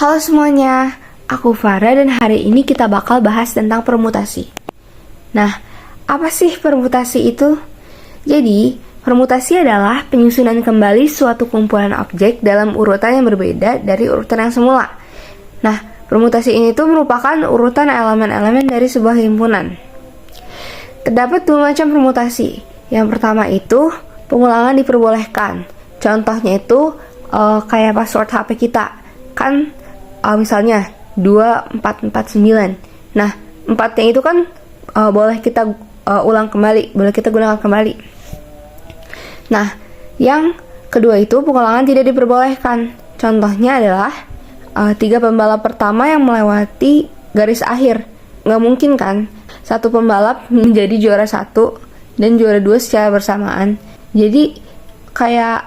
Halo semuanya, aku Farah dan hari ini kita bakal bahas tentang permutasi. Nah, apa sih permutasi itu? Jadi, permutasi adalah penyusunan kembali suatu kumpulan objek dalam urutan yang berbeda dari urutan yang semula. Nah, permutasi ini tuh merupakan urutan elemen-elemen dari sebuah himpunan. Terdapat dua macam permutasi. Yang pertama itu, pengulangan diperbolehkan. Contohnya itu, kayak password HP kita. Kan misalnya 2449. Nah, 4-nya itu kan boleh kita ulang kembali, boleh kita gunakan kembali. Nah, yang kedua itu pengulangan tidak diperbolehkan. Contohnya adalah 3 pembalap pertama yang melewati garis akhir. Nggak mungkin kan satu pembalap menjadi juara 1 dan juara 2 secara bersamaan. Jadi kayak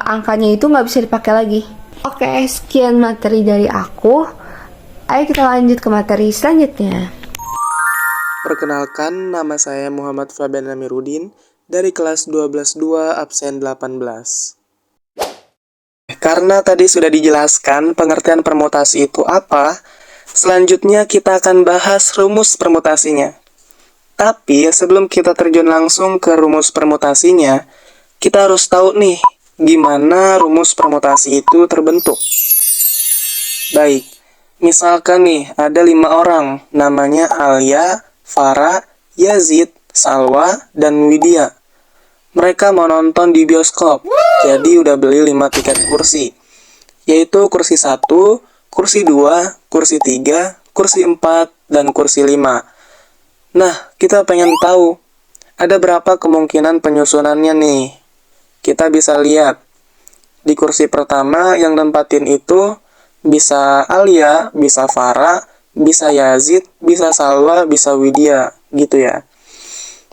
angkanya itu nggak bisa dipakai lagi. Oke, sekian materi dari aku. Ayo kita lanjut ke materi selanjutnya. Perkenalkan, nama saya Muhammad Fabian Amirudin dari kelas 12-2 absen 18. Karena tadi sudah dijelaskan pengertian permutasi itu apa, selanjutnya kita akan bahas rumus permutasinya. Tapi sebelum kita terjun langsung ke rumus permutasinya, kita harus tahu nih, gimana rumus permutasi itu terbentuk. Baik, misalkan nih ada 5 orang, namanya Alia, Farah, Yazid, Salwa, dan Widya. Mereka mau nonton di bioskop, jadi udah beli 5 tiket kursi, yaitu kursi 1, kursi 2, kursi 3, kursi 4, dan kursi 5. Nah, kita pengen tahu, ada berapa kemungkinan penyusunannya nih? Kita bisa lihat, di kursi pertama yang nempatin itu bisa Alia, bisa Farah, bisa Yazid, bisa Salwa, bisa Widya, gitu ya.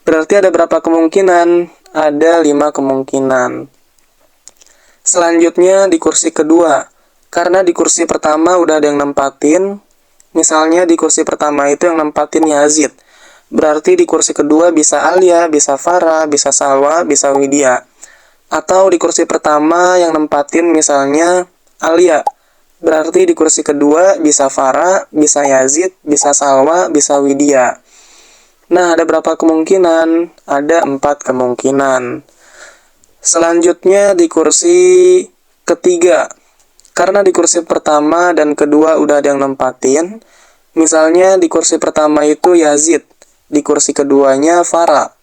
Berarti ada berapa kemungkinan? Ada 5 kemungkinan. Selanjutnya di kursi kedua, karena di kursi pertama udah ada yang nempatin, misalnya di kursi pertama itu yang nempatin Yazid, berarti di kursi kedua bisa Alia, bisa Farah, bisa Salwa, bisa Widya. Atau di kursi pertama yang nempatin misalnya Alia, berarti di kursi kedua bisa Farah, bisa Yazid, bisa Salwa, bisa Widya. Nah, ada berapa kemungkinan? Ada 4 kemungkinan. Selanjutnya di kursi ketiga, karena di kursi pertama dan kedua udah ada yang nempatin, misalnya di kursi pertama itu Yazid, di kursi keduanya Farah.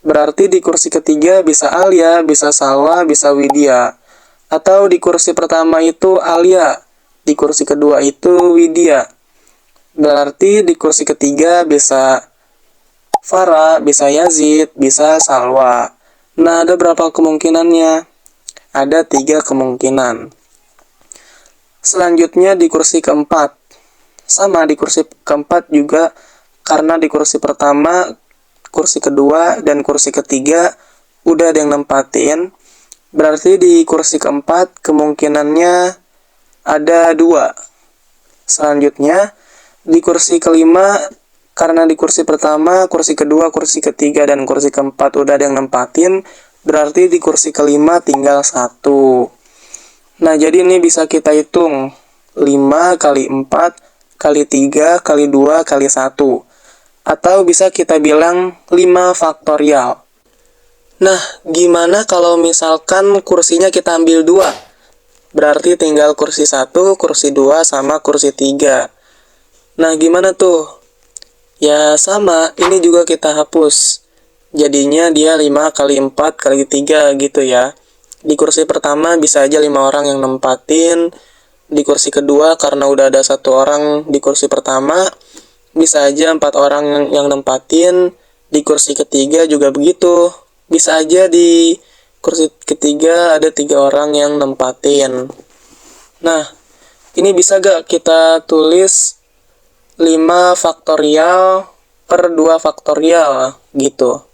Berarti di kursi ketiga bisa Alia, bisa Salwa, bisa Widya. Atau di kursi pertama itu Alia, di kursi kedua itu Widya. Berarti di kursi ketiga bisa Farah, bisa Yazid, bisa Salwa. Nah, ada berapa kemungkinannya? Ada 3 kemungkinan. Selanjutnya di kursi keempat. Sama di kursi keempat juga, karena di kursi pertama, kursi kedua, dan kursi ketiga udah ada yang nempatin. Berarti di kursi keempat kemungkinannya ada 2. Selanjutnya di kursi kelima, karena di kursi pertama, kursi kedua, kursi ketiga, dan kursi keempat udah ada yang nempatin, berarti di kursi kelima tinggal 1. Nah, jadi ini bisa kita hitung 5 kali 4 kali 3 kali 2 kali 1. Atau bisa kita bilang 5 faktorial. Nah, gimana kalau misalkan kursinya kita ambil 2? Berarti tinggal kursi 1, kursi 2, sama kursi 3. Nah, gimana tuh? Ya sama, ini juga kita hapus. Jadinya dia 5 kali 4 kali 3 gitu ya. Di kursi pertama bisa aja 5 orang yang nempatin. Di kursi kedua karena udah ada 1 orang di kursi pertama, bisa aja 4 orang yang nempatin. Di kursi ketiga juga begitu. Bisa aja di kursi ketiga ada 3 orang yang nempatin. Nah, ini bisa gak kita tulis 5 faktorial per 2 faktorial gitu.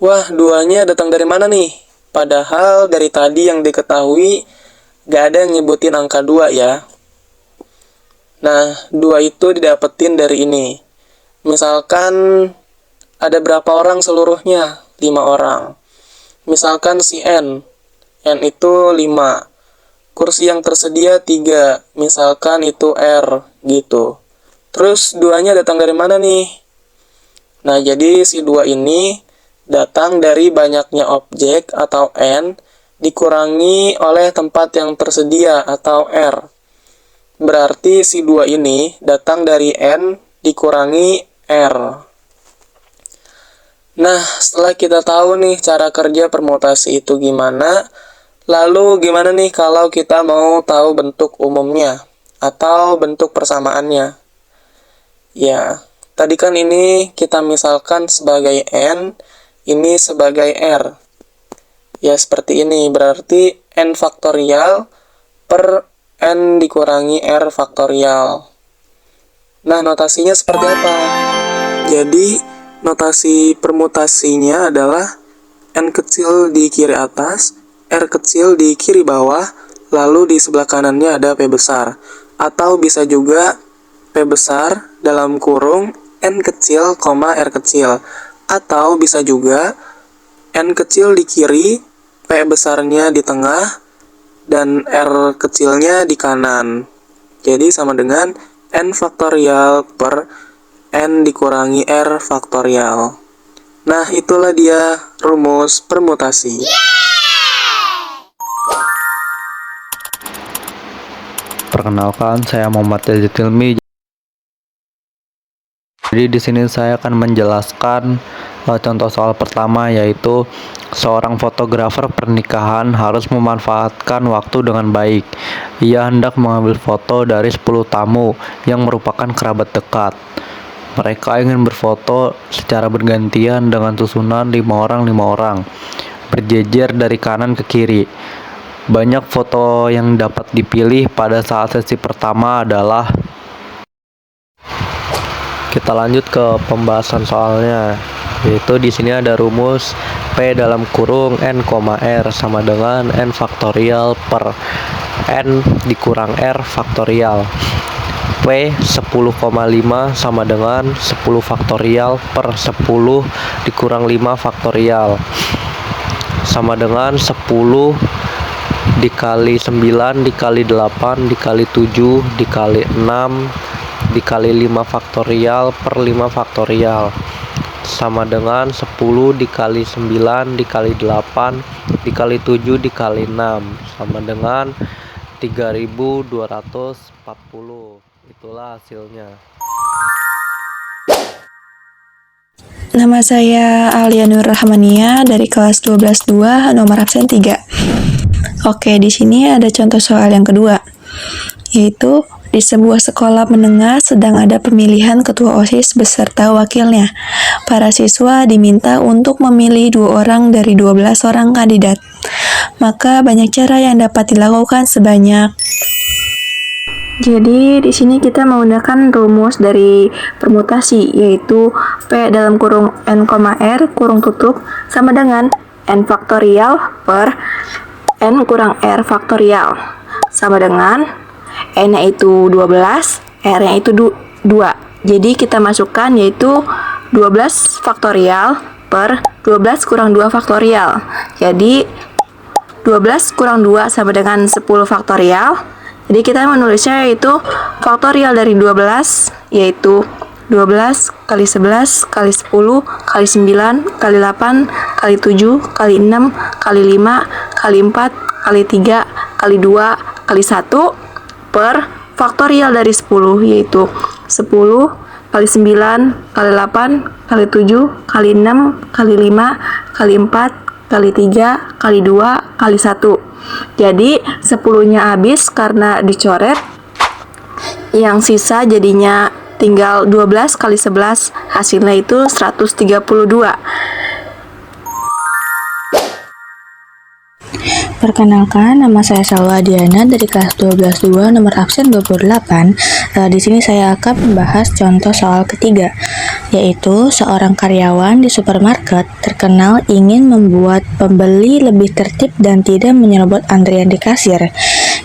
Wah, 2-nya datang dari mana nih? Padahal dari tadi yang diketahui gak ada yang nyebutin angka 2 ya. Nah, 2 itu didapetin dari ini. Misalkan ada berapa orang seluruhnya? 5 orang. Misalkan si N itu 5. kursi yang tersedia 3, misalkan itu R gitu. Terus 2-nya datang dari mana nih? Nah, jadi si 2 ini datang dari banyaknya objek atau N dikurangi oleh tempat yang tersedia atau R. Berarti si 2 ini datang dari N dikurangi R. Nah, setelah kita tahu nih cara kerja permutasi itu gimana, lalu gimana nih kalau kita mau tahu bentuk umumnya atau bentuk persamaannya? Ya, tadi kan ini kita misalkan sebagai N, ini sebagai R. Ya, seperti ini. Berarti N faktorial per N dikurangi R faktorial. Nah, notasinya seperti apa? Jadi, notasi permutasinya adalah N kecil di kiri atas, R kecil di kiri bawah, lalu di sebelah kanannya ada P besar. Atau bisa juga P besar dalam kurung N kecil, R kecil. Atau bisa juga N kecil di kiri, P besarnya di tengah, dan R kecilnya di kanan. Jadi sama dengan N faktorial per N dikurangi R faktorial. Nah, itulah dia rumus permutasi. Perkenalkan, saya Muhammad Yazid Hilmi. Jadi di sini saya akan menjelaskan contoh soal pertama, yaitu seorang fotografer pernikahan harus memanfaatkan waktu dengan baik. Ia hendak mengambil foto dari 10 tamu yang merupakan kerabat dekat. Mereka ingin berfoto secara bergantian dengan susunan 5 orang, berjejer dari kanan ke kiri. Banyak foto yang dapat dipilih pada saat sesi pertama adalah. Kita lanjut ke pembahasan soalnya, yaitu di sini ada rumus P dalam kurung N, R sama dengan N faktorial per N dikurang R faktorial. P 10,5 sama dengan 10 faktorial per 10 dikurang 5 faktorial sama dengan 10 dikali 9 dikali 8 dikali 7 dikali 6 dikali 5 faktorial per 5 faktorial sama dengan 10 dikali 9 dikali 8 dikali 7 dikali 6 sama dengan 3240. Itulah hasilnya. Nama saya Alia Nur Rahmania dari kelas 12-2 nomor absen 3. Oke, di sini ada contoh soal yang kedua, yaitu di sebuah sekolah menengah sedang ada pemilihan ketua OSIS beserta wakilnya. Para siswa diminta untuk memilih 2 orang dari 12 orang kandidat. Maka banyak cara yang dapat dilakukan sebanyak. Jadi di sini kita menggunakan rumus dari permutasi, yaitu P dalam kurung N, R kurung tutup sama dengan N faktorial per N kurang R faktorial sama dengan N-nya itu 12, R-nya itu 2. Jadi kita masukkan yaitu 12 faktorial per 12 kurang 2 faktorial. Jadi 12 kurang 2 sama dengan 10 faktorial. Jadi kita menulisnya yaitu faktorial dari 12, yaitu 12 kali 11 kali 10 kali 9 kali 8 kali 7 kali 6 kali 5 kali 4 kali 3 kali 2 kali 1 per faktorial dari 10, yaitu 10 kali 9 kali 8 kali 7 kali 6 kali 5 kali 4 kali 3 kali 2 kali 1. Jadi 10-nya habis karena dicoret, yang sisa jadinya tinggal 12 kali 11, hasilnya itu 132. Perkenalkan, nama saya Salwa Diana dari kelas 12-2 nomor absen 28. Di sini saya akan membahas contoh soal ketiga, yaitu seorang karyawan di supermarket terkenal ingin membuat pembeli lebih tertib dan tidak menyerobot antrian di kasir.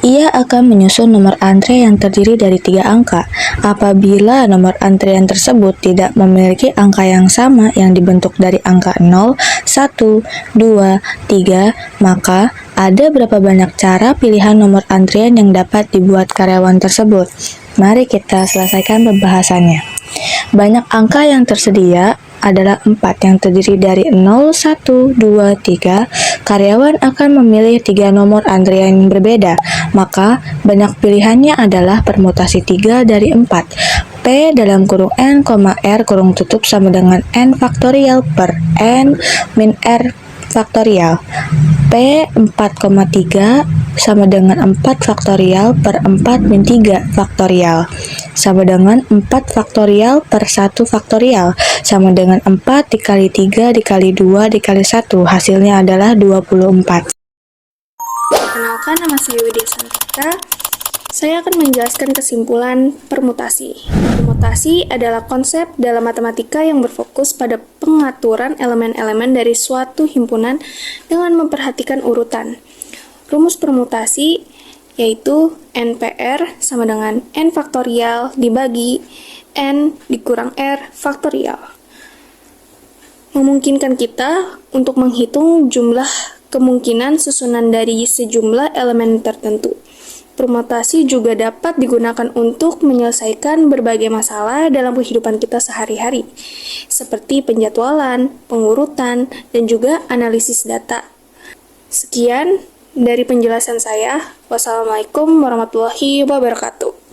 Ia akan menyusun nomor antrian yang terdiri dari 3 angka. Apabila nomor antrian tersebut tidak memiliki angka yang sama yang dibentuk dari angka 0, 1, 2, 3, maka ada berapa banyak cara pilihan nomor antrian yang dapat dibuat karyawan tersebut. Mari kita selesaikan pembahasannya. Banyak angka yang tersedia adalah 4 yang terdiri dari 0, 1, 2, 3. Karyawan akan memilih 3 nomor antrian yang berbeda, maka banyak pilihannya adalah permutasi 3 dari 4. P dalam kurung N, R kurung tutup sama dengan N faktorial per N min R faktorial. P 4,3 sama dengan 4 faktorial per 4 min 3 faktorial sama dengan 4 faktorial per 1 faktorial sama dengan 4 dikali 3 dikali 2 dikali 1, hasilnya adalah 24. Perkenalkan, nama saya Widya Santika. Saya akan menjelaskan kesimpulan permutasi. Permutasi adalah konsep dalam matematika yang berfokus pada pengaturan elemen-elemen dari suatu himpunan dengan memperhatikan urutan. Rumus permutasi yaitu NPR sama dengan N faktorial dibagi N dikurang R faktorial. Memungkinkan kita untuk menghitung jumlah kemungkinan susunan dari sejumlah elemen tertentu. Permutasi juga dapat digunakan untuk menyelesaikan berbagai masalah dalam kehidupan kita sehari-hari, seperti penjadwalan, pengurutan, dan juga analisis data. Sekian dari penjelasan saya. Wassalamualaikum warahmatullahi wabarakatuh.